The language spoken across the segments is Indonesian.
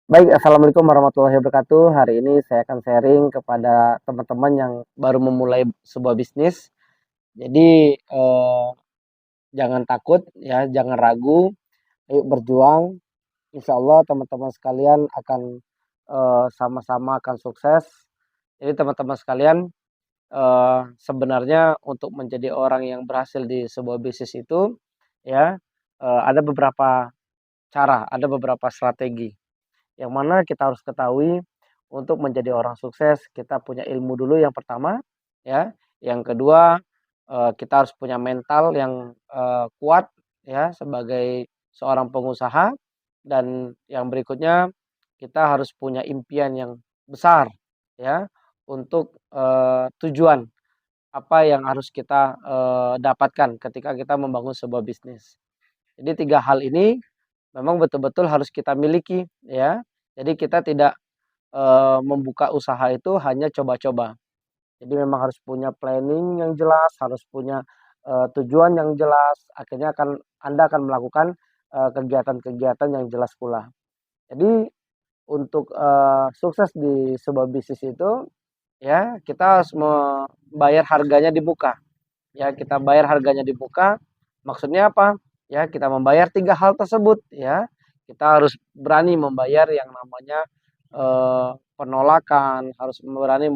Baik, assalamualaikum warahmatullahi wabarakatuh. Hari ini saya akan sharing kepada teman-teman yang baru memulai sebuah bisnis. Jadi jangan takut ya, jangan ragu, ayo berjuang. Insya Allah teman-teman sekalian akan sama-sama akan sukses. Jadi teman-teman sekalian, sebenarnya untuk menjadi orang yang berhasil di sebuah bisnis itu ya, ada beberapa cara, ada beberapa strategi. Yang mana kita harus ketahui untuk menjadi orang sukses kita punya ilmu dulu yang pertama, ya. Yang kedua, kita harus punya mental yang, kuat ya sebagai seorang pengusaha dan yang berikutnya kita harus punya impian yang besar ya untuk, tujuan apa yang harus kita, dapatkan ketika kita membangun sebuah bisnis. Jadi 3 hal ini memang betul-betul harus kita miliki ya. Jadi kita tidak, membuka usaha itu hanya coba-coba. Jadi memang harus punya planning yang jelas, harus punya, tujuan yang jelas, akhirnya Anda akan melakukan, kegiatan-kegiatan yang jelas pula. Jadi untuk, sukses di sebuah bisnis itu, ya kita harus membayar harganya di muka. Ya kita bayar harganya di muka, maksudnya apa? Ya kita membayar 3 hal tersebut ya. Kita harus berani membayar yang namanya, penolakan, harus berani,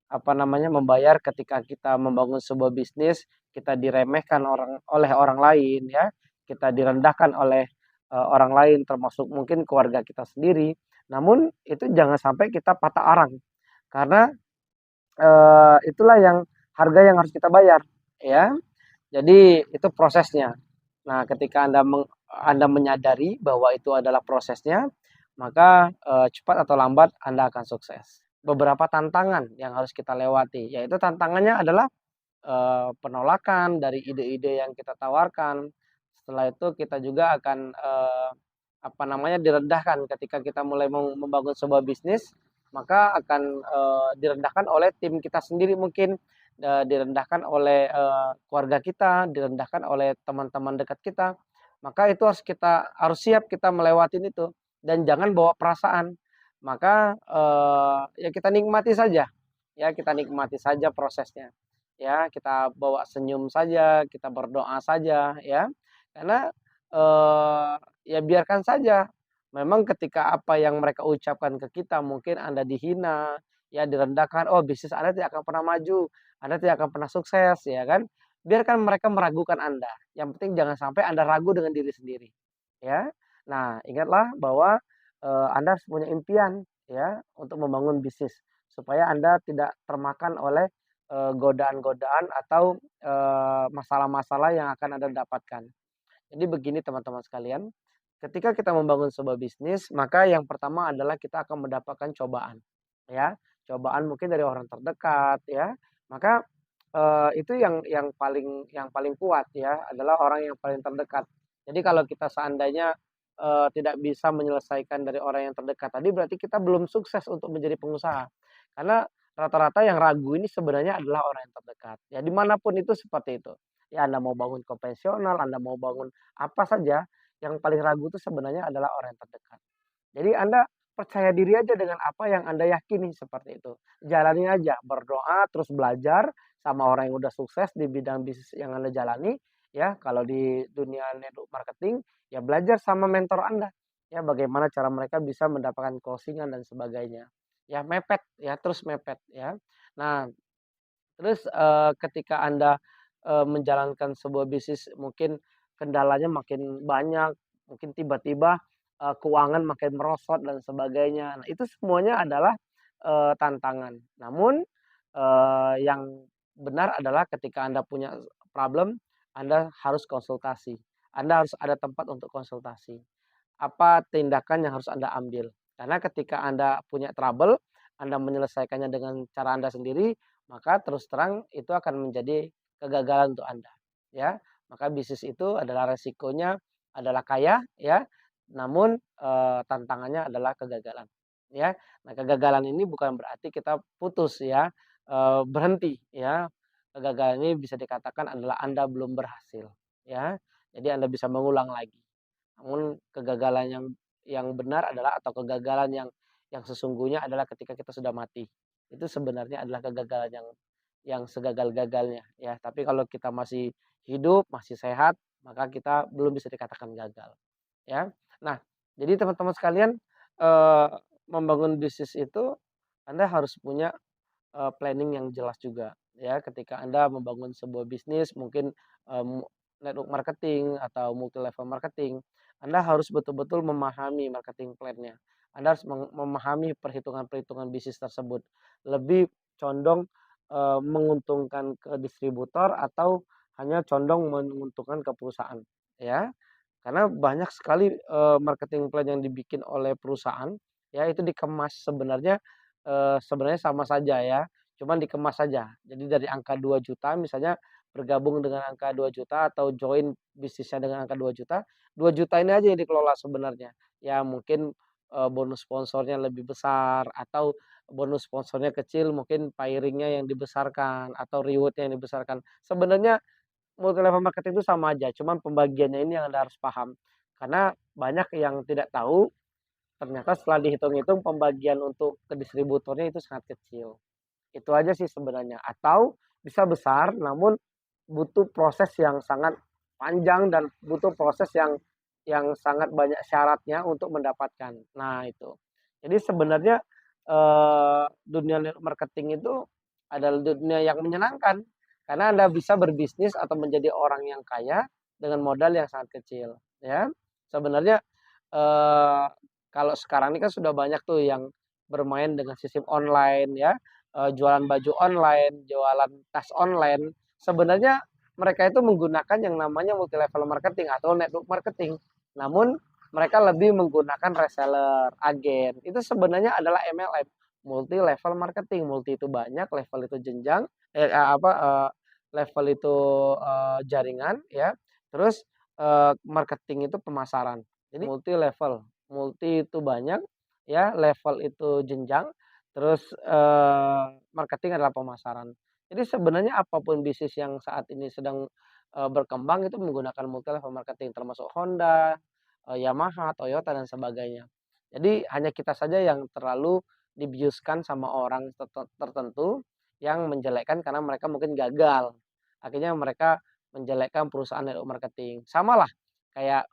apa namanya, membayar ketika kita membangun sebuah bisnis, kita diremehkan oleh orang lain ya, kita direndahkan oleh, orang lain termasuk mungkin keluarga kita sendiri. Namun itu jangan sampai kita patah arang, karena, itulah yang harga yang harus kita bayar ya. Jadi itu prosesnya. Nah, ketika Anda menyadari bahwa itu adalah prosesnya, maka, cepat atau lambat Anda akan sukses. Beberapa tantangan yang harus kita lewati, yaitu tantangannya adalah, penolakan dari ide-ide yang kita tawarkan. Setelah itu kita juga akan, apa namanya, direndahkan ketika kita mulai membangun sebuah bisnis, maka akan, direndahkan oleh tim kita sendiri mungkin, direndahkan oleh, keluarga kita, direndahkan oleh teman-teman dekat kita. Maka itu harus siap kita melewatin itu dan jangan bawa perasaan. Maka, ya kita nikmati saja, ya kita nikmati saja prosesnya. Ya, kita bawa senyum saja, kita berdoa saja ya. Karena, ya biarkan saja. Memang ketika apa yang mereka ucapkan ke kita mungkin Anda dihina, ya direndahkan, "Oh bisnis Anda tidak akan pernah maju, Anda tidak akan pernah sukses," ya kan. Biarkan mereka meragukan Anda, yang penting jangan sampai Anda ragu dengan diri sendiri, ya. Nah ingatlah bahwa, Anda harus punya impian ya untuk membangun bisnis, supaya Anda tidak termakan oleh, godaan-godaan atau, masalah-masalah yang akan Anda dapatkan. Jadi begini teman-teman sekalian, ketika kita membangun sebuah bisnis, maka yang pertama adalah kita akan mendapatkan cobaan, ya. Cobaan mungkin dari orang terdekat ya, maka, itu yang paling kuat ya, adalah orang yang paling terdekat. Jadi kalau kita seandainya, tidak bisa menyelesaikan dari orang yang terdekat tadi, berarti kita belum sukses untuk menjadi pengusaha. Karena rata-rata yang ragu ini sebenarnya adalah orang yang terdekat, ya dimanapun itu seperti itu. Ya Anda mau bangun konvensional, Anda mau bangun apa saja, yang paling ragu itu sebenarnya adalah orang yang terdekat. Jadi Anda percaya diri aja dengan apa yang Anda yakini, seperti itu. Jalani aja, berdoa, terus belajar sama orang yang udah sukses di bidang bisnis yang Anda jalani, ya. Kalau di dunia network marketing, ya belajar sama mentor Anda, ya bagaimana cara mereka bisa mendapatkan closing dan sebagainya. Ya mepet, ya terus mepet, ya. Nah, terus, ketika Anda, menjalankan sebuah bisnis mungkin kendalanya makin banyak, mungkin tiba-tiba, keuangan makin merosot dan sebagainya. Nah, itu semuanya adalah, tantangan. Namun, yang benar adalah ketika Anda punya problem, Anda harus konsultasi. Anda harus ada tempat untuk konsultasi. Apa tindakan yang harus Anda ambil. Karena ketika Anda punya trouble, Anda menyelesaikannya dengan cara Anda sendiri, maka terus terang itu akan menjadi kegagalan untuk Anda, ya. Maka bisnis itu adalah resikonya adalah kaya, ya, namun, tantangannya adalah kegagalan, ya. Nah, kegagalan ini bukan berarti kita putus ya, berhenti, ya. Kegagalan ini bisa dikatakan adalah Anda belum berhasil, ya. Jadi Anda bisa mengulang lagi. Namun kegagalan yang yang benar adalah atau kegagalan yang sesungguhnya adalah ketika kita sudah mati. Itu sebenarnya adalah kegagalan yang segagal-gagalnya ya. Tapi kalau kita masih hidup, masih sehat, maka kita belum bisa dikatakan gagal, ya. Nah, jadi teman-teman sekalian, eee, membangun bisnis itu Anda harus punya planning yang jelas juga ya ketika Anda membangun sebuah bisnis mungkin, network marketing atau multi level marketing, Anda harus betul-betul memahami marketing plan-nya. Anda harus memahami perhitungan-perhitungan bisnis tersebut. Lebih condong, menguntungkan ke distributor atau hanya condong menguntungkan ke perusahaan, ya. Karena banyak sekali, marketing plan yang dibikin oleh perusahaan, ya itu dikemas sebenarnya sama saja ya, cuman dikemas saja. Jadi dari angka 2 juta misalnya bergabung dengan angka 2 juta atau join bisnisnya dengan angka 2 juta, 2 juta ini aja yang dikelola sebenarnya. Ya mungkin, bonus sponsornya lebih besar atau bonus sponsornya kecil mungkin pairing-nya yang dibesarkan atau reward-nya yang dibesarkan. Sebenarnya multi level marketing itu sama aja, cuman pembagiannya ini yang Anda harus paham. Karena banyak yang tidak tahu, ternyata setelah dihitung-hitung pembagian untuk ke distributornya itu sangat kecil. Itu aja sih sebenarnya. Atau bisa besar namun butuh proses yang sangat panjang dan butuh proses yang sangat banyak syaratnya untuk mendapatkan. Nah itu. Jadi sebenarnya, dunia network marketing itu adalah dunia yang menyenangkan, karena Anda bisa berbisnis atau menjadi orang yang kaya dengan modal yang sangat kecil, ya. Sebenarnya, eee, kalau sekarang ini kan sudah banyak tuh yang bermain dengan sistem online ya, jualan baju online, jualan tas online. Sebenarnya mereka itu menggunakan yang namanya multi level marketing atau network marketing. Namun mereka lebih menggunakan reseller, agen. Itu sebenarnya adalah MLM, multi level marketing. Multi itu banyak, level itu jenjang, level itu, jaringan ya. Terus, marketing itu pemasaran. Jadi multi level, multi itu banyak ya, level itu jenjang, terus, marketing adalah pemasaran. Jadi sebenarnya apapun bisnis yang saat ini sedang, berkembang itu menggunakan multi level marketing termasuk Honda, Yamaha, Toyota dan sebagainya. Jadi hanya kita saja yang terlalu dibiuskan sama orang tertentu yang menjelekkan karena mereka mungkin gagal. Akhirnya mereka menjelekkan perusahaan network marketing. Samalah kayak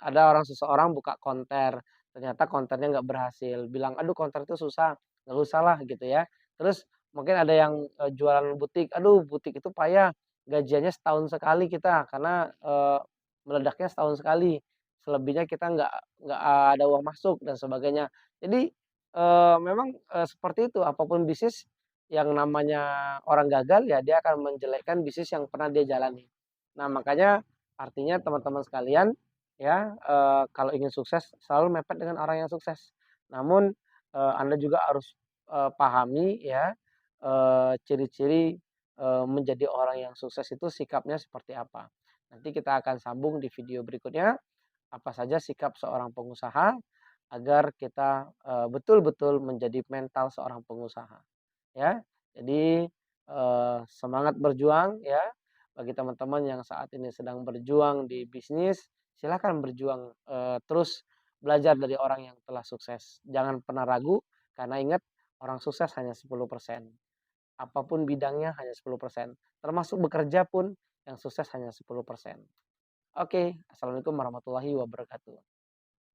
ada orang seseorang buka konter, ternyata kontennya nggak berhasil, bilang, "Aduh konter itu susah, nggak usah lah," gitu ya. Terus mungkin ada yang, jualan butik, "Aduh butik itu payah, gajiannya setahun sekali kita karena, meledaknya setahun sekali, selebihnya kita nggak ada uang masuk," dan sebagainya. Jadi, memang, seperti itu, apapun bisnis yang namanya orang gagal ya dia akan menjelekkan bisnis yang pernah dia jalani. Nah makanya artinya teman-teman sekalian ya, kalau ingin sukses selalu mepet dengan orang yang sukses. Namun, Anda juga harus, pahami ya, ciri-ciri, menjadi orang yang sukses itu sikapnya seperti apa. Nanti kita akan sambung di video berikutnya, apa saja sikap seorang pengusaha agar kita, betul-betul menjadi mental seorang pengusaha, ya. Jadi, semangat berjuang ya, bagi teman-teman yang saat ini sedang berjuang di bisnis, silakan berjuang, terus belajar dari orang yang telah sukses. Jangan pernah ragu, karena ingat orang sukses hanya 10%. Apapun bidangnya hanya 10%, termasuk bekerja pun yang sukses hanya 10%. Oke, assalamualaikum warahmatullahi wabarakatuh.